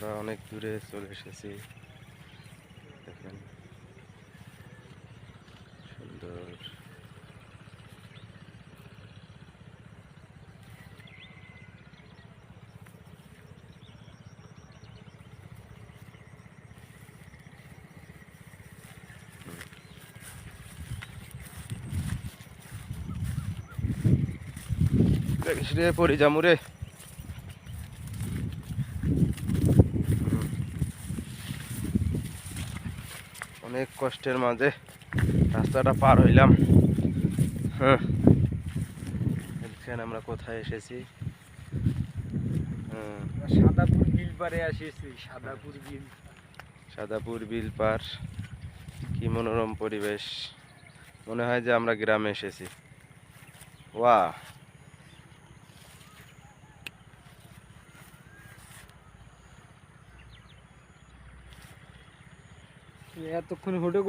আমরা অনেক দূরে চলে এসেছি। দেখেন সুন্দর। দেখিস রে পরি জামুরে। অনেক কষ্টের মাঝে রাস্তাটা পার হইলাম। হ্যাঁ, দেখেন আমরা কোথায় এসেছি। সাদাপুর বিল পারে আসিছি। সাদাপুর বিল পার। কি মনোরম পরিবেশ, মনে হয় যে আমরা গ্রামে এসেছি। ওয়াও। এতক্ষণ হোটে